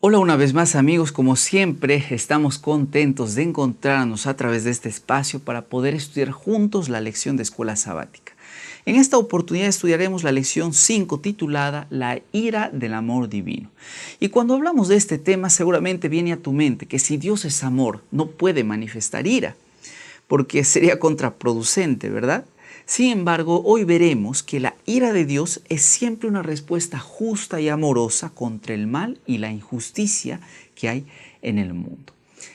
Hola una vez más amigos, como siempre estamos contentos de encontrarnos a través de este espacio para poder estudiar juntos la lección de escuela sabática. En esta oportunidad estudiaremos la lección 5 titulada La ira del amor divino. Y cuando hablamos de este tema seguramente viene a tu mente que si Dios es amor no puede manifestar ira, porque sería contraproducente, ¿verdad? Sin embargo, hoy veremos que la ira de Dios es siempre una respuesta justa y amorosa contra el mal y la injusticia que hay en el mundo.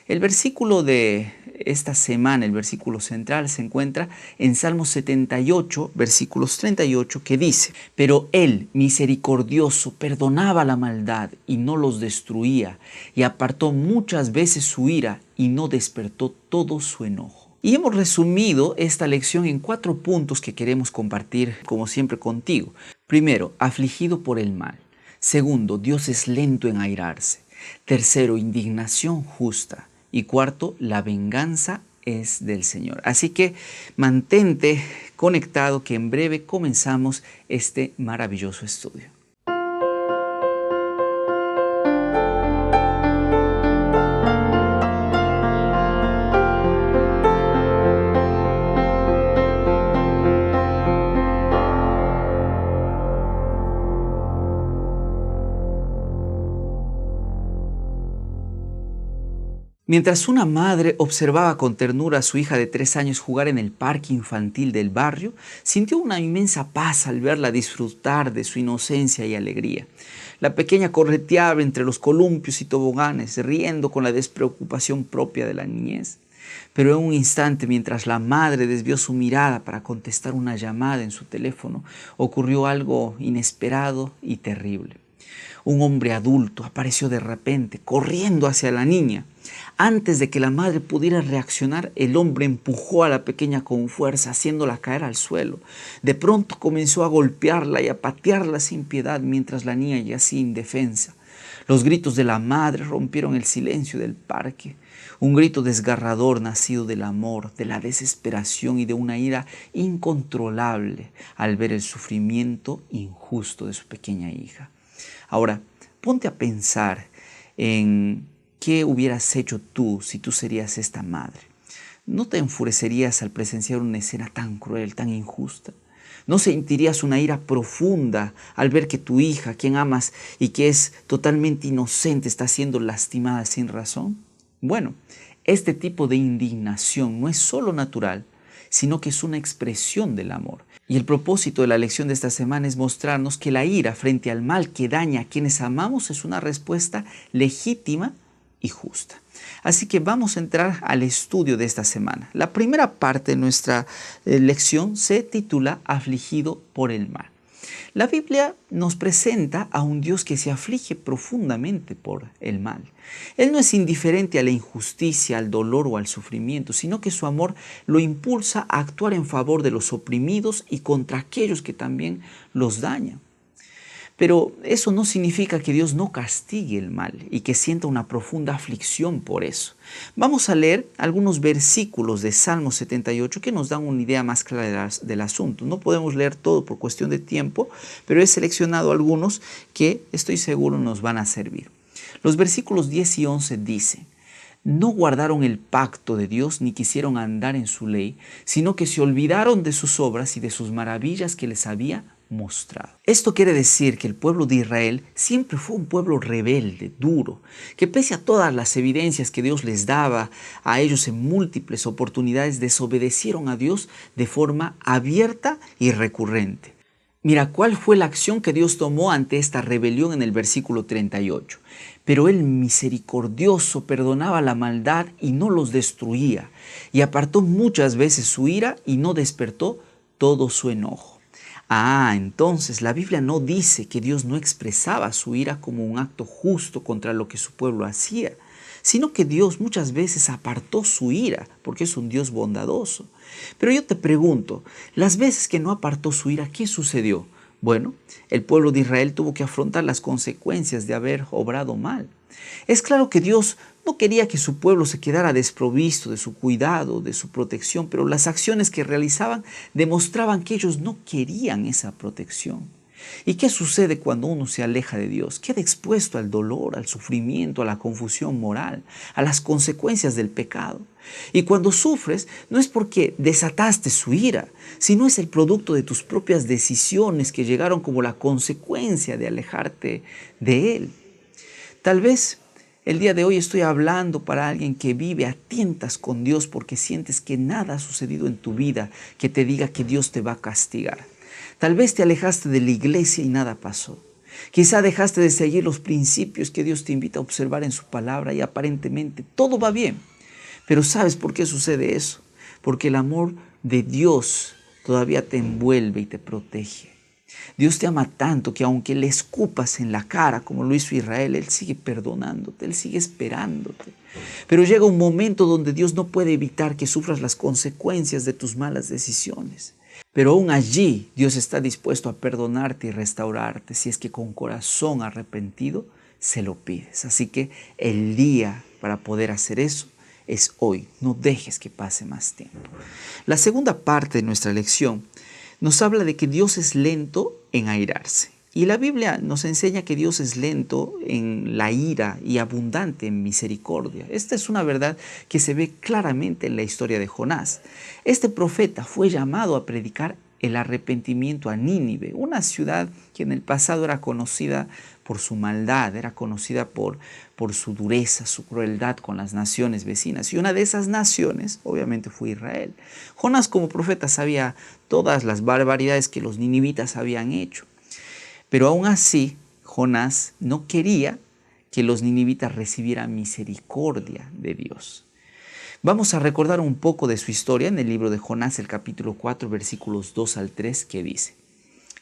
El versículo de esta semana, el versículo central, se encuentra en Salmos 78, versículos 38, que dice: Pero Él, misericordioso, perdonaba la maldad y no los destruía, y apartó muchas veces su ira y no despertó todo su enojo. Y hemos resumido esta lección en 4 puntos que queremos compartir, como siempre, contigo. Primero, afligido por el mal. Segundo, Dios es lento en airarse. Tercero, indignación justa. Y cuarto, la venganza es del Señor. Así que mantente conectado, que en breve comenzamos este maravilloso estudio. Mientras una madre observaba con ternura a su hija de 3 años jugar en el parque infantil del barrio, sintió una inmensa paz al verla disfrutar de su inocencia y alegría. La pequeña correteaba entre los columpios y toboganes, riendo con la despreocupación propia de la niñez. Pero en un instante, mientras la madre desvió su mirada para contestar una llamada en su teléfono, ocurrió algo inesperado y terrible. Un hombre adulto apareció de repente, corriendo hacia la niña. Antes de que la madre pudiera reaccionar, el hombre empujó a la pequeña con fuerza, haciéndola caer al suelo. De pronto comenzó a golpearla y a patearla sin piedad mientras la niña yacía indefensa. Los gritos de la madre rompieron el silencio del parque. Un grito desgarrador nacido del amor, de la desesperación y de una ira incontrolable al ver el sufrimiento injusto de su pequeña hija. Ahora, ponte a pensar en qué hubieras hecho tú si tú serías esta madre. ¿No te enfurecerías al presenciar una escena tan cruel, tan injusta? ¿No sentirías una ira profunda al ver que tu hija, quien amas y que es totalmente inocente, está siendo lastimada sin razón? Bueno, este tipo de indignación no es solo natural, sino que es una expresión del amor. Y el propósito de la lección de esta semana es mostrarnos que la ira frente al mal que daña a quienes amamos es una respuesta legítima y justa. Así que vamos a entrar al estudio de esta semana. La primera parte de nuestra lección se titula Afligido por el mal. La Biblia nos presenta a un Dios que se aflige profundamente por el mal. Él no es indiferente a la injusticia, al dolor o al sufrimiento, sino que su amor lo impulsa a actuar en favor de los oprimidos y contra aquellos que también los dañan. Pero eso no significa que Dios no castigue el mal y que sienta una profunda aflicción por eso. Vamos a leer algunos versículos de Salmo 78 que nos dan una idea más clara del asunto. No podemos leer todo por cuestión de tiempo, pero he seleccionado algunos que estoy seguro nos van a servir. Los versículos 10 y 11 dicen: No guardaron el pacto de Dios ni quisieron andar en su ley, sino que se olvidaron de sus obras y de sus maravillas que les había mostrado. Esto quiere decir que el pueblo de Israel siempre fue un pueblo rebelde, duro, que pese a todas las evidencias que Dios les daba a ellos en múltiples oportunidades, desobedecieron a Dios de forma abierta y recurrente. Mira, ¿cuál fue la acción que Dios tomó ante esta rebelión en el versículo 38? Pero Él, misericordioso, perdonaba la maldad y no los destruía, y apartó muchas veces su ira y no despertó todo su enojo. Entonces la Biblia no dice que Dios no expresaba su ira como un acto justo contra lo que su pueblo hacía, sino que Dios muchas veces apartó su ira porque es un Dios bondadoso. Pero yo te pregunto, las veces que no apartó su ira, ¿qué sucedió? Bueno, el pueblo de Israel tuvo que afrontar las consecuencias de haber obrado mal. Es claro que Dios no quería que su pueblo se quedara desprovisto de su cuidado, de su protección, pero las acciones que realizaban demostraban que ellos no querían esa protección. ¿Y qué sucede cuando uno se aleja de Dios? Queda expuesto al dolor, al sufrimiento, a la confusión moral, a las consecuencias del pecado. Y cuando sufres, no es porque desataste su ira, sino es el producto de tus propias decisiones que llegaron como la consecuencia de alejarte de Él. Tal vez el día de hoy estoy hablando para alguien que vive a tientas con Dios porque sientes que nada ha sucedido en tu vida que te diga que Dios te va a castigar. Tal vez te alejaste de la iglesia y nada pasó. Quizá dejaste de seguir los principios que Dios te invita a observar en su palabra y aparentemente todo va bien. Pero ¿sabes por qué sucede eso? Porque el amor de Dios todavía te envuelve y te protege. Dios te ama tanto que aunque le escupas en la cara como lo hizo Israel, Él sigue perdonándote, Él sigue esperándote. Pero llega un momento donde Dios no puede evitar que sufras las consecuencias de tus malas decisiones. Pero aún allí Dios está dispuesto a perdonarte y restaurarte si es que con corazón arrepentido se lo pides. Así que el día para poder hacer eso es hoy. No dejes que pase más tiempo. La segunda parte de nuestra lección nos habla de que Dios es lento en airarse. Y la Biblia nos enseña que Dios es lento en la ira y abundante en misericordia. Esta es una verdad que se ve claramente en la historia de Jonás. Este profeta fue llamado a predicar el arrepentimiento a Nínive, una ciudad que en el pasado era conocida por su maldad, era conocida por su dureza, su crueldad con las naciones vecinas. Y una de esas naciones, obviamente, fue Israel. Jonás como profeta sabía todas las barbaridades que los ninivitas habían hecho. Pero aún así, Jonás no quería que los ninivitas recibieran misericordia de Dios. Vamos a recordar un poco de su historia en el libro de Jonás, el capítulo 4, versículos 2 al 3, que dice: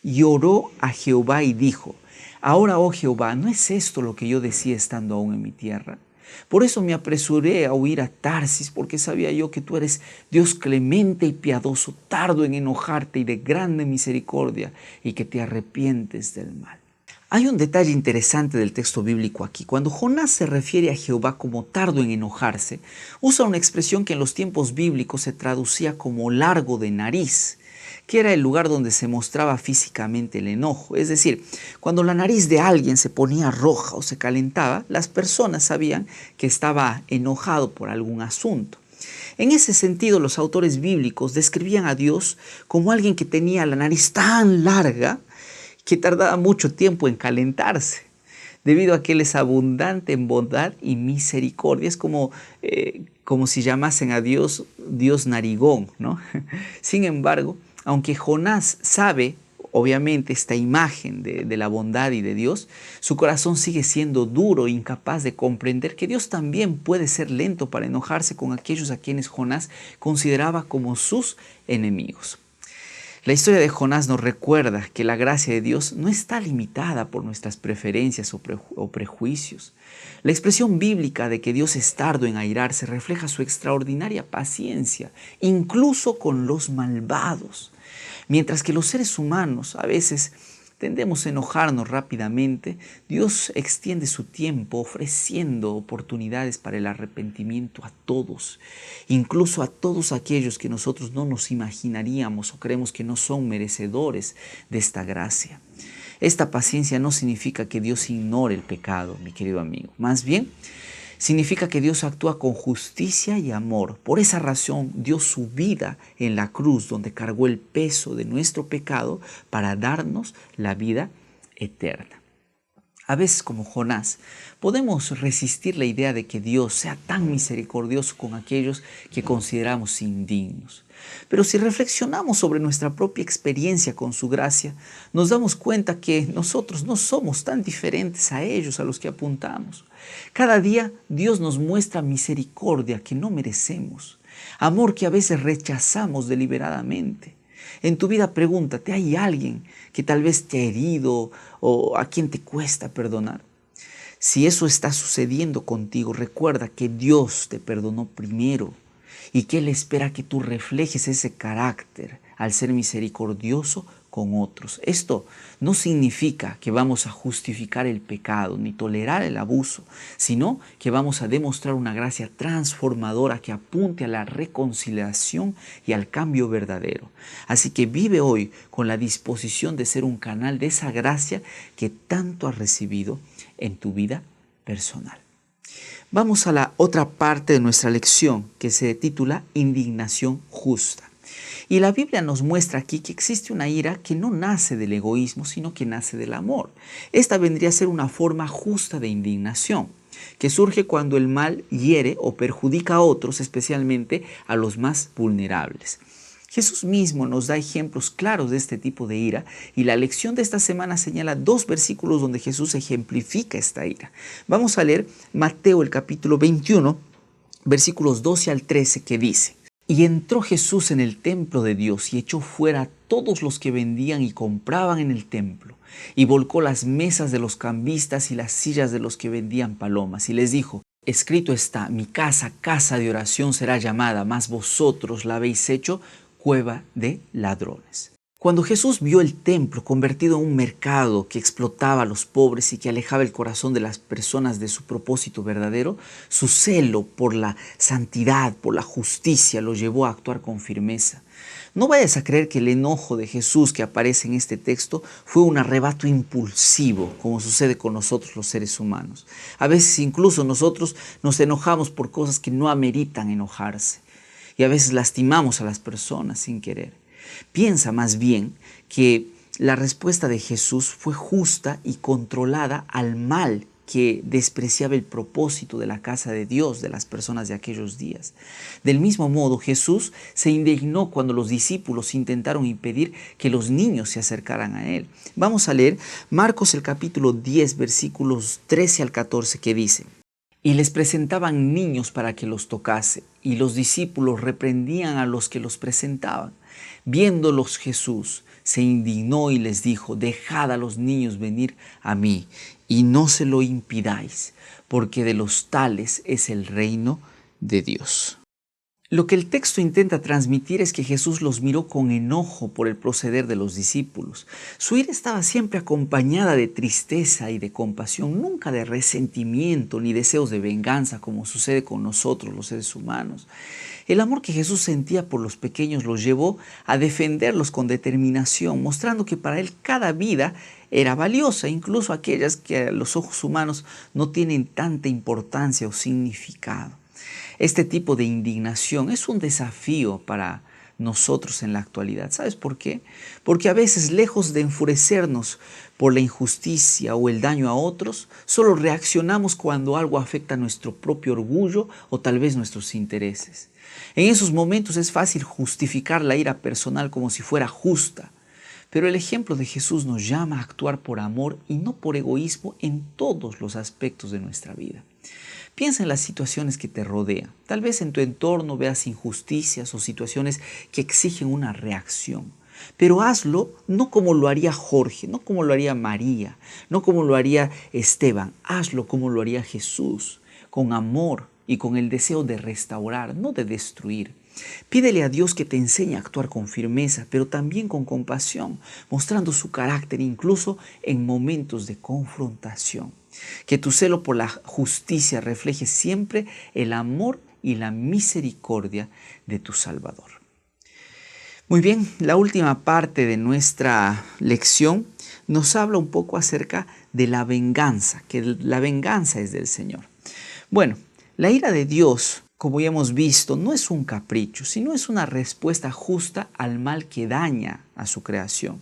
Y oró a Jehová y dijo: Ahora, oh Jehová, ¿no es esto lo que yo decía estando aún en mi tierra? Por eso me apresuré a huir a Tarsis, porque sabía yo que tú eres Dios clemente y piadoso, tardo en enojarte y de grande misericordia, y que te arrepientes del mal. Hay un detalle interesante del texto bíblico aquí. Cuando Jonás se refiere a Jehová como tardo en enojarse, usa una expresión que en los tiempos bíblicos se traducía como largo de nariz, que era el lugar donde se mostraba físicamente el enojo. Es decir, cuando la nariz de alguien se ponía roja o se calentaba, las personas sabían que estaba enojado por algún asunto. En ese sentido, los autores bíblicos describían a Dios como alguien que tenía la nariz tan larga que tardaba mucho tiempo en calentarse, debido a que Él es abundante en bondad y misericordia. Es como si llamasen a Dios Dios narigón, ¿no? Sin embargo, aunque Jonás sabe, obviamente, esta imagen de la bondad y de Dios, su corazón sigue siendo duro, incapaz de comprender que Dios también puede ser lento para enojarse con aquellos a quienes Jonás consideraba como sus enemigos. La historia de Jonás nos recuerda que la gracia de Dios no está limitada por nuestras preferencias o prejuicios. La expresión bíblica de que Dios es tardo en airarse refleja su extraordinaria paciencia, incluso con los malvados. Mientras que los seres humanos a veces tendemos a enojarnos rápidamente, Dios extiende su tiempo ofreciendo oportunidades para el arrepentimiento a todos, incluso a todos aquellos que nosotros no nos imaginaríamos o creemos que no son merecedores de esta gracia. Esta paciencia no significa que Dios ignore el pecado, mi querido amigo. Más bien, significa que Dios actúa con justicia y amor. Por esa razón dio su vida en la cruz, donde cargó el peso de nuestro pecado para darnos la vida eterna. A veces, como Jonás, podemos resistir la idea de que Dios sea tan misericordioso con aquellos que consideramos indignos. Pero si reflexionamos sobre nuestra propia experiencia con su gracia, nos damos cuenta que nosotros no somos tan diferentes a ellos a los que apuntamos. Cada día Dios nos muestra misericordia que no merecemos, amor que a veces rechazamos deliberadamente. En tu vida pregúntate, ¿hay alguien que tal vez te ha herido o a quien te cuesta perdonar? Si eso está sucediendo contigo, recuerda que Dios te perdonó primero y que Él espera que tú reflejes ese carácter al ser misericordioso con otros. Esto no significa que vamos a justificar el pecado ni tolerar el abuso, sino que vamos a demostrar una gracia transformadora que apunte a la reconciliación y al cambio verdadero. Así que vive hoy con la disposición de ser un canal de esa gracia que tanto has recibido en tu vida personal. Vamos a la otra parte de nuestra lección que se titula Indignación justa. Y la Biblia nos muestra aquí que existe una ira que no nace del egoísmo, sino que nace del amor. Esta vendría a ser una forma justa de indignación, que surge cuando el mal hiere o perjudica a otros, especialmente a los más vulnerables. Jesús mismo nos da ejemplos claros de este tipo de ira y la lección de esta semana señala 2 versículos donde Jesús ejemplifica esta ira. Vamos a leer Mateo el capítulo 21, versículos 12 al 13 que dice: Y entró Jesús en el templo de Dios y echó fuera a todos los que vendían y compraban en el templo, y volcó las mesas de los cambistas y las sillas de los que vendían palomas, y les dijo: Escrito está, mi casa, casa de oración será llamada, mas vosotros la habéis hecho cueva de ladrones. Cuando Jesús vio el templo convertido en un mercado que explotaba a los pobres y que alejaba el corazón de las personas de su propósito verdadero, su celo por la santidad, por la justicia, lo llevó a actuar con firmeza. No vayas a creer que el enojo de Jesús que aparece en este texto fue un arrebato impulsivo, como sucede con nosotros los seres humanos. A veces incluso nosotros nos enojamos por cosas que no ameritan enojarse. Y a veces lastimamos a las personas sin querer. Piensa más bien que la respuesta de Jesús fue justa y controlada al mal que despreciaba el propósito de la casa de Dios, de las personas de aquellos días. Del mismo modo, Jesús se indignó cuando los discípulos intentaron impedir que los niños se acercaran a Él. Vamos a leer Marcos el capítulo 10, versículos 13 al 14 que dice: Y les presentaban niños para que los tocase, y los discípulos reprendían a los que los presentaban. Viéndolos Jesús se indignó y les dijo: Dejad a los niños venir a mí, y no se lo impidáis, porque de los tales es el reino de Dios. Lo que el texto intenta transmitir es que Jesús los miró con enojo por el proceder de los discípulos. Su ira estaba siempre acompañada de tristeza y de compasión, nunca de resentimiento ni deseos de venganza como sucede con nosotros los seres humanos. El amor que Jesús sentía por los pequeños los llevó a defenderlos con determinación, mostrando que para él cada vida era valiosa, incluso aquellas que a los ojos humanos no tienen tanta importancia o significado. Este tipo de indignación es un desafío para nosotros en la actualidad. ¿Sabes por qué? Porque a veces, lejos de enfurecernos por la injusticia o el daño a otros, solo reaccionamos cuando algo afecta a nuestro propio orgullo o tal vez nuestros intereses. En esos momentos es fácil justificar la ira personal como si fuera justa, pero el ejemplo de Jesús nos llama a actuar por amor y no por egoísmo en todos los aspectos de nuestra vida. Piensa en las situaciones que te rodean. Tal vez en tu entorno veas injusticias o situaciones que exigen una reacción. Pero hazlo no como lo haría Jorge, no como lo haría María, no como lo haría Esteban. Hazlo como lo haría Jesús, con amor y con el deseo de restaurar, no de destruir. Pídele a Dios que te enseñe a actuar con firmeza, pero también con compasión, mostrando su carácter incluso en momentos de confrontación. Que tu celo por la justicia refleje siempre el amor y la misericordia de tu Salvador. Muy bien, la última parte de nuestra lección nos habla un poco acerca de la venganza, que la venganza es del Señor. Bueno, la ira de Dios, como ya hemos visto, no es un capricho, sino es una respuesta justa al mal que daña a su creación.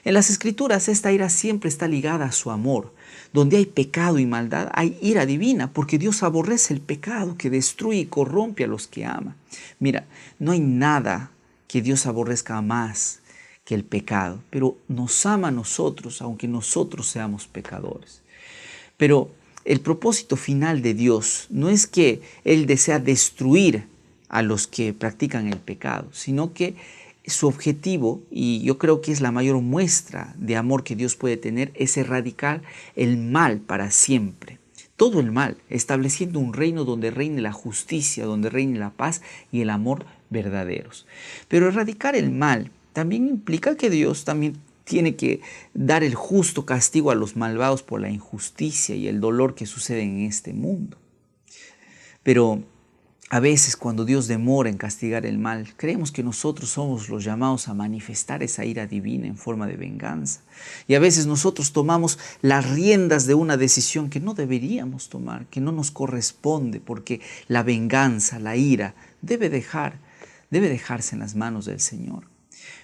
En las Escrituras esta ira siempre está ligada a su amor. Donde hay pecado y maldad hay ira divina, porque Dios aborrece el pecado que destruye y corrompe a los que ama. Mira, no hay nada que Dios aborrezca más que el pecado, pero nos ama a nosotros aunque nosotros seamos pecadores. Pero el propósito final de Dios no es que Él desea destruir a los que practican el pecado, sino que su objetivo, y yo creo que es la mayor muestra de amor que Dios puede tener, es erradicar el mal para siempre. Todo el mal, estableciendo un reino donde reine la justicia, donde reine la paz y el amor verdaderos. Pero erradicar el mal también implica que Dios también tiene que dar el justo castigo a los malvados por la injusticia y el dolor que sucede en este mundo. Pero a veces cuando Dios demora en castigar el mal, creemos que nosotros somos los llamados a manifestar esa ira divina en forma de venganza. Y a veces nosotros tomamos las riendas de una decisión que no deberíamos tomar, que no nos corresponde, porque la venganza, la ira, debe dejarse en las manos del Señor.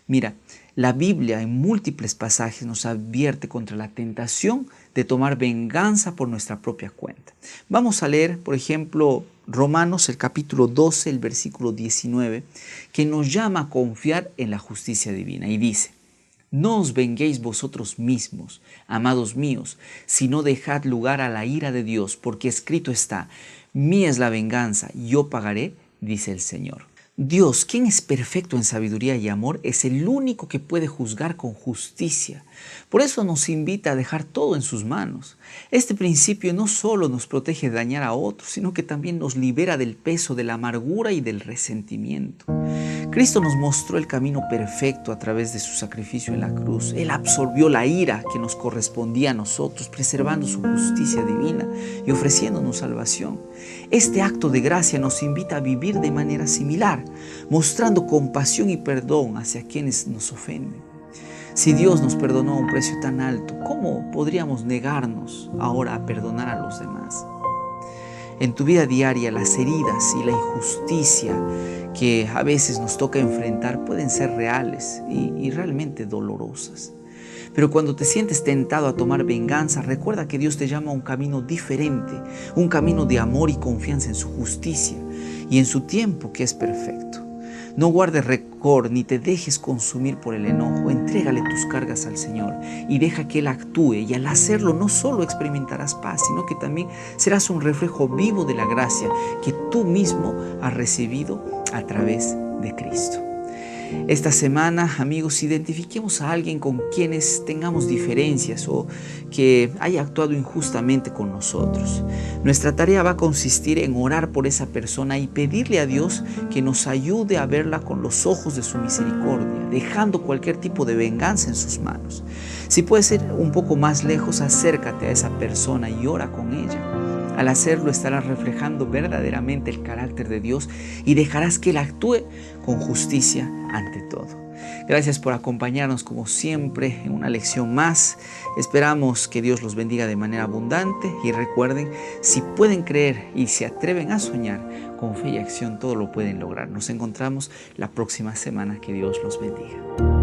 Mira, la Biblia en múltiples pasajes nos advierte contra la tentación de tomar venganza por nuestra propia cuenta. Vamos a leer, por ejemplo, Romanos, el capítulo 12, el versículo 19, que nos llama a confiar en la justicia divina y dice: no os venguéis vosotros mismos, amados míos, sino dejad lugar a la ira de Dios, porque escrito está: mía es la venganza, yo pagaré, dice el Señor. Dios, quien es perfecto en sabiduría y amor, es el único que puede juzgar con justicia. Por eso nos invita a dejar todo en sus manos. Este principio no solo nos protege de dañar a otros, sino que también nos libera del peso de la amargura y del resentimiento. Cristo nos mostró el camino perfecto a través de su sacrificio en la cruz. Él absorbió la ira que nos correspondía a nosotros, preservando su justicia divina y ofreciéndonos salvación. Este acto de gracia nos invita a vivir de manera similar, mostrando compasión y perdón hacia quienes nos ofenden. Si Dios nos perdonó a un precio tan alto, ¿cómo podríamos negarnos ahora a perdonar a los demás? En tu vida diaria, las heridas y la injusticia que a veces nos toca enfrentar pueden ser reales y realmente dolorosas. Pero cuando te sientes tentado a tomar venganza, recuerda que Dios te llama a un camino diferente, un camino de amor y confianza en su justicia y en su tiempo, que es perfecto. No guardes rencor ni te dejes consumir por el enojo. Entrégale tus cargas al Señor y deja que Él actúe, y al hacerlo no solo experimentarás paz, sino que también serás un reflejo vivo de la gracia que tú mismo has recibido a través de Cristo. Esta semana, amigos, identifiquemos a alguien con quienes tengamos diferencias o que haya actuado injustamente con nosotros. Nuestra tarea va a consistir en orar por esa persona y pedirle a Dios que nos ayude a verla con los ojos de su misericordia, dejando cualquier tipo de venganza en sus manos. Si puedes ir un poco más lejos, acércate a esa persona y ora con ella. Al hacerlo estarás reflejando verdaderamente el carácter de Dios y dejarás que Él actúe con justicia ante todo. Gracias por acompañarnos como siempre en una lección más. Esperamos que Dios los bendiga de manera abundante y recuerden, si pueden creer y se atreven a soñar, con fe y acción todo lo pueden lograr. Nos encontramos la próxima semana. Que Dios los bendiga.